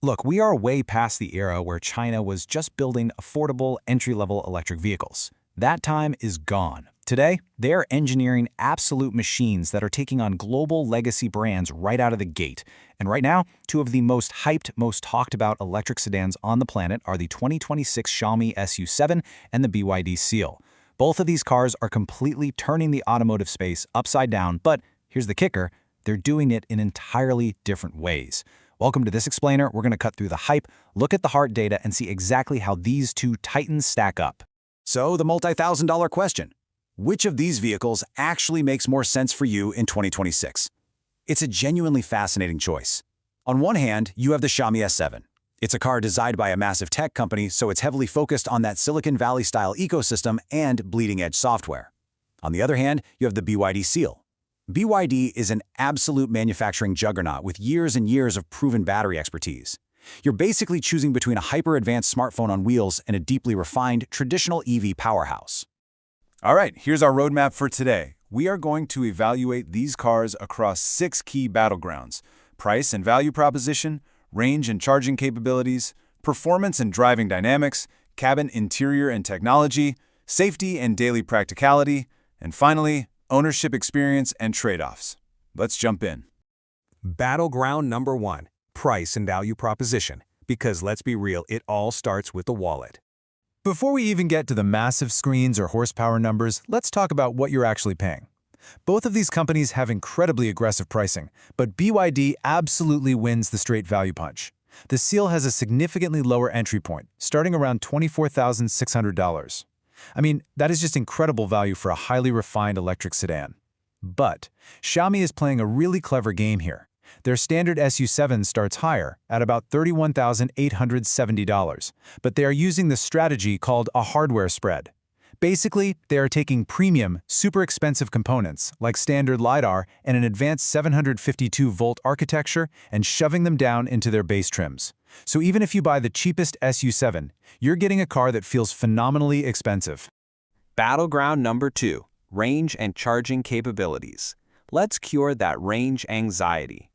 Look, we are way past the era where China was just building affordable, entry-level electric vehicles. That time is gone. Today, they are engineering absolute machines that are taking on global legacy brands right out of the gate. And right now, two of the most hyped, most talked about electric sedans on the planet are the 2026 Xiaomi SU7 and the BYD Seal. Both of these cars are completely turning the automotive space upside down, but here's the kicker, they're doing it in entirely different ways. Welcome to this explainer. We're going to cut through the hype, look at the hard data, and see exactly how these two titans stack up. So, the multi-$1,000 question. Which of these vehicles actually makes more sense for you in 2026? It's a genuinely fascinating choice. On one hand, you have the Xiaomi S7. It's a car designed by a massive tech company, so it's heavily focused on that Silicon Valley-style ecosystem and bleeding-edge software. On the other hand, you have the BYD Seal. BYD is an absolute manufacturing juggernaut with years and years of proven battery expertise. You're basically choosing between a hyper-advanced smartphone on wheels and a deeply refined, traditional EV powerhouse. All right, here's our roadmap for today. We are going to evaluate these cars across 6 key battlegrounds: price and value proposition, range and charging capabilities, performance and driving dynamics, cabin interior and technology, safety and daily practicality, and finally, ownership experience and trade-offs. Let's jump in. Battleground number 1, price and value proposition. Because let's be real, it all starts with the wallet. Before we even get to the massive screens or horsepower numbers, let's talk about what you're actually paying. Both of these companies have incredibly aggressive pricing, but BYD absolutely wins the straight value punch. The Seal has a significantly lower entry point, starting around $24,600. I mean, that is just incredible value for a highly refined electric sedan. But Xiaomi is playing a really clever game here. Their standard SU7 starts higher, at about $31,870, but they are using the strategy called a hardware spread. Basically, they are taking premium, super expensive components, like standard LiDAR and an advanced 752-volt architecture, and shoving them down into their base trims. So even if you buy the cheapest SU7, you're getting a car that feels phenomenally expensive. Battleground number 2, range and charging capabilities. Let's cure that range anxiety.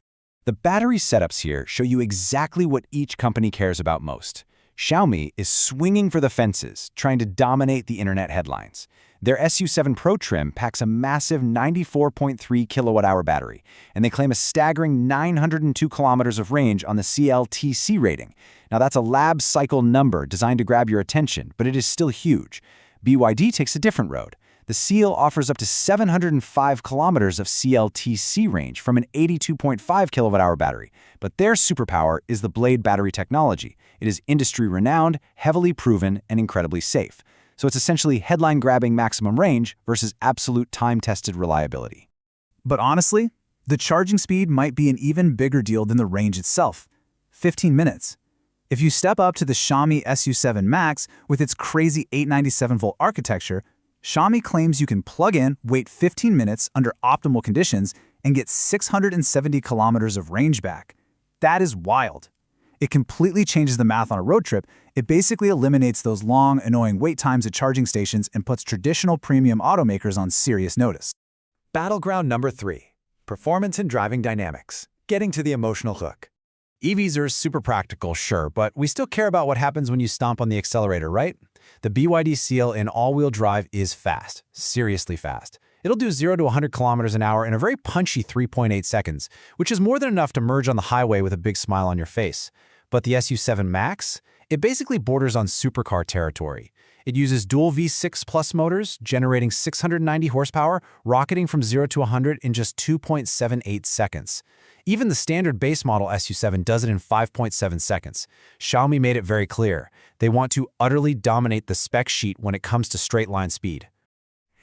The battery setups here show you exactly what each company cares about most. Xiaomi is swinging for the fences, trying to dominate the internet headlines. Their SU7 Pro trim packs a massive 94.3 kilowatt-hour battery, and they claim a staggering 902 kilometers of range on the CLTC rating. Now that's a lab cycle number designed to grab your attention, but it is still huge. BYD takes a different road. The Seal offers up to 705 kilometers of CLTC range from an 82.5 kilowatt-hour battery, but their superpower is the Blade battery technology. It is industry-renowned, heavily proven, and incredibly safe. So it's essentially headline-grabbing maximum range versus absolute time-tested reliability. But honestly, the charging speed might be an even bigger deal than the range itself. 15 minutes. If you step up to the Xiaomi SU7 Max with its crazy 897-volt architecture, Xiaomi claims you can plug in, wait 15 minutes under optimal conditions, and get 670 kilometers of range back. That is wild. It completely changes the math on a road trip. It basically eliminates those long, annoying wait times at charging stations and puts traditional premium automakers on serious notice. Battleground number 3, performance and driving dynamics. Getting to the emotional hook. EVs are super practical, sure, but we still care about what happens when you stomp on the accelerator, right? The BYD Seal in all-wheel drive is fast, seriously fast. It'll do 0 to 100 kilometers an hour in a very punchy 3.8 seconds, which is more than enough to merge on the highway with a big smile on your face. But the SU7 Max? It basically borders on supercar territory. It uses dual V6 Plus motors, generating 690 horsepower, rocketing from 0 to 100 in just 2.78 seconds. Even the standard base model SU7 does it in 5.7 seconds. Xiaomi made it very clear. They want to utterly dominate the spec sheet when it comes to straight-line speed.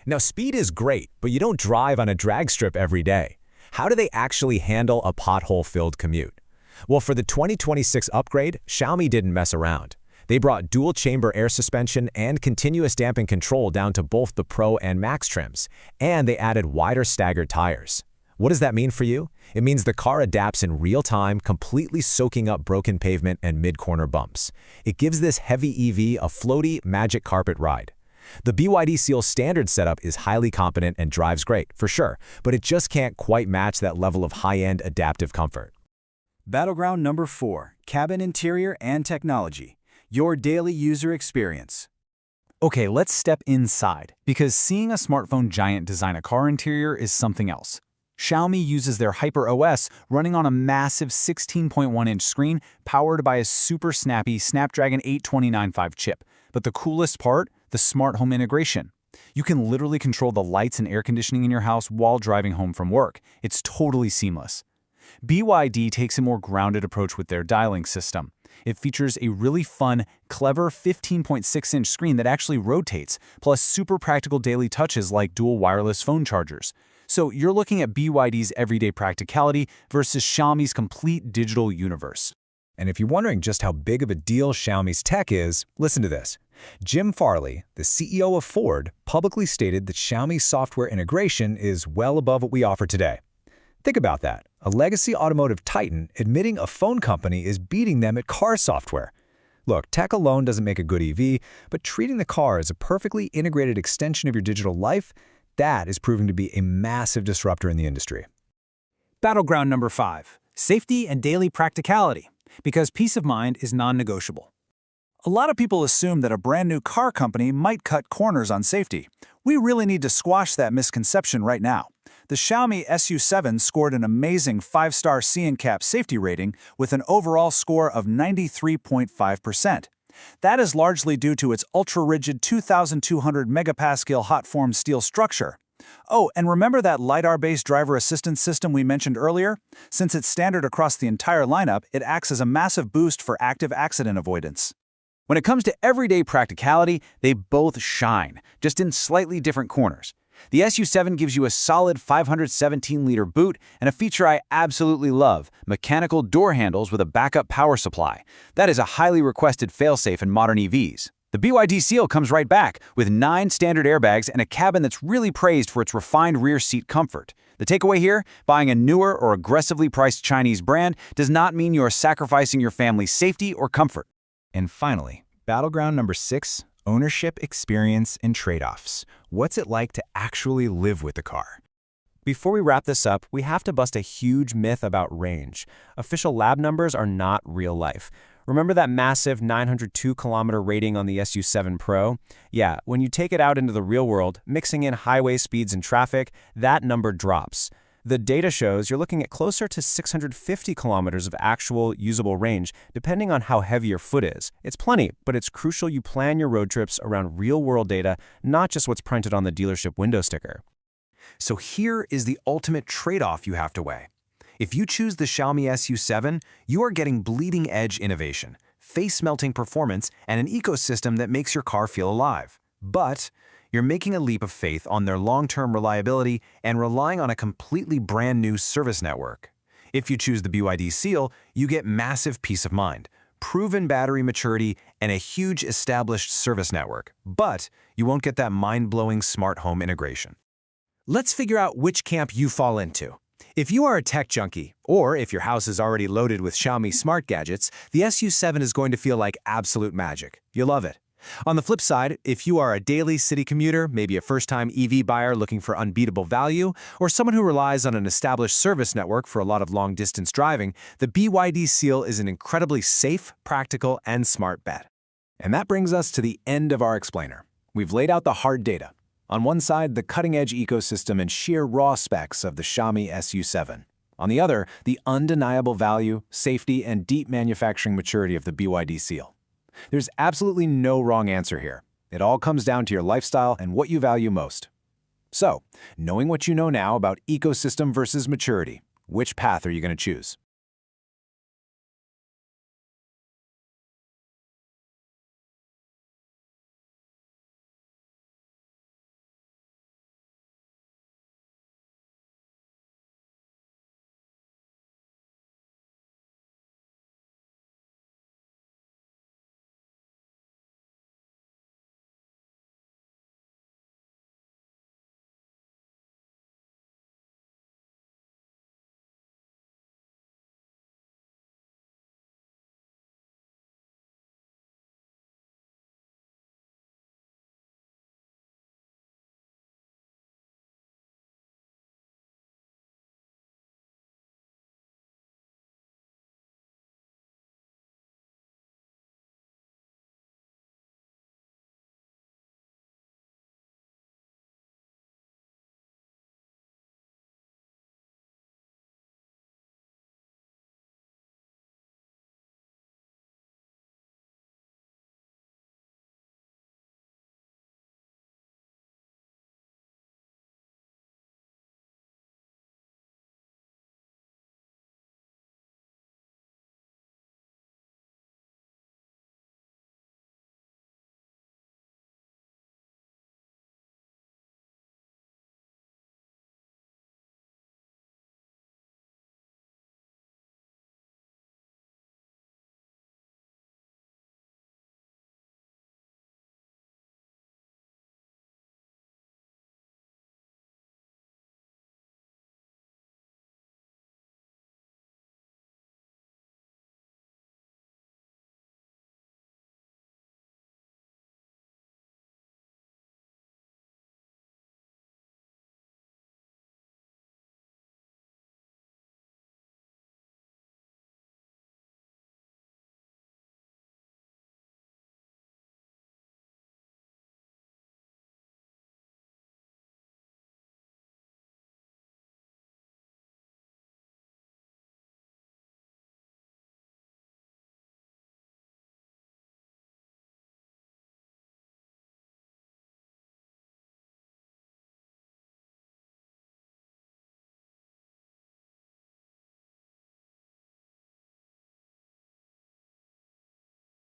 Now, speed is great, but you don't drive on a drag strip every day. How do they actually handle a pothole-filled commute? Well, for the 2026 upgrade, Xiaomi didn't mess around. They brought dual-chamber air suspension and continuous damping control down to both the Pro and Max trims, and they added wider staggered tires. What does that mean for you? It means the car adapts in real time, completely soaking up broken pavement and mid-corner bumps. It gives this heavy EV a floaty, magic carpet ride. The BYD Seal standard setup is highly competent and drives great, for sure, but it just can't quite match that level of high-end adaptive comfort. Battleground number 4, cabin interior and technology. Your daily user experience. Okay, let's step inside, because seeing a smartphone giant design a car interior is something else. Xiaomi uses their Hyper OS running on a massive 16.1-inch screen powered by a super snappy Snapdragon 829.5 chip. But the coolest part? The smart home integration. You can literally control the lights and air conditioning in your house while driving home from work. It's totally seamless. BYD takes a more grounded approach with their dialing system. It features a really fun, clever 15.6-inch screen that actually rotates, plus super practical daily touches like dual wireless phone chargers. So you're looking at BYD's everyday practicality versus Xiaomi's complete digital universe. And if you're wondering just how big of a deal Xiaomi's tech is, listen to this. Jim Farley, the CEO of Ford, publicly stated that Xiaomi's software integration is well above what we offer today. Think about that. A legacy automotive titan admitting a phone company is beating them at car software. Look, tech alone doesn't make a good EV, but treating the car as a perfectly integrated extension of your digital life, that is proving to be a massive disruptor in the industry. Battleground number 5, safety and daily practicality, because peace of mind is non-negotiable. A lot of people assume that a brand new car company might cut corners on safety. We really need to squash that misconception right now. The Xiaomi SU7 scored an amazing 5-star C&CAP safety rating with an overall score of 93.5%. That is largely due to its ultra-rigid 2,200 megapascal hot-formed steel structure. Oh, and remember that LiDAR-based driver assistance system we mentioned earlier? Since it's standard across the entire lineup, it acts as a massive boost for active accident avoidance. When it comes to everyday practicality, they both shine, just in slightly different corners. The SU7 gives you a solid 517-liter boot and a feature I absolutely love, mechanical door handles with a backup power supply. That is a highly requested failsafe in modern EVs. The BYD Seal comes right back, with 9 standard airbags and a cabin that's really praised for its refined rear seat comfort. The takeaway here? Buying a newer or aggressively priced Chinese brand does not mean you are sacrificing your family's safety or comfort. And finally, battleground number 6, ownership, experience, and trade-offs. What's it like to actually live with the car? Before we wrap this up, we have to bust a huge myth about range. Official lab numbers are not real life. Remember that massive 902-kilometer rating on the SU7 Pro? Yeah, when you take it out into the real world, mixing in highway speeds and traffic, that number drops. The data shows you're looking at closer to 650 kilometers of actual usable range, depending on how heavy your foot is. It's plenty, but it's crucial you plan your road trips around real-world data, not just what's printed on the dealership window sticker. So here is the ultimate trade-off you have to weigh. If you choose the Xiaomi SU7, you are getting bleeding-edge innovation, face-melting performance, and an ecosystem that makes your car feel alive. But you're making a leap of faith on their long-term reliability and relying on a completely brand new service network. If you choose the BYD Seal, you get massive peace of mind, proven battery maturity, and a huge established service network. But you won't get that mind-blowing smart home integration. Let's figure out which camp you fall into. If you are a tech junkie, or if your house is already loaded with Xiaomi smart gadgets, the SU7 is going to feel like absolute magic. You'll love it. On the flip side, if you are a daily city commuter, maybe a first-time EV buyer looking for unbeatable value, or someone who relies on an established service network for a lot of long-distance driving, the BYD Seal is an incredibly safe, practical, and smart bet. And that brings us to the end of our explainer. We've laid out the hard data. On one side, the cutting-edge ecosystem and sheer raw specs of the Xiaomi SU7. On the other, the undeniable value, safety, and deep manufacturing maturity of the BYD Seal. There's absolutely no wrong answer here. It all comes down to your lifestyle and what you value most. So, knowing what you know now about ecosystem versus maturity, which path are you going to choose?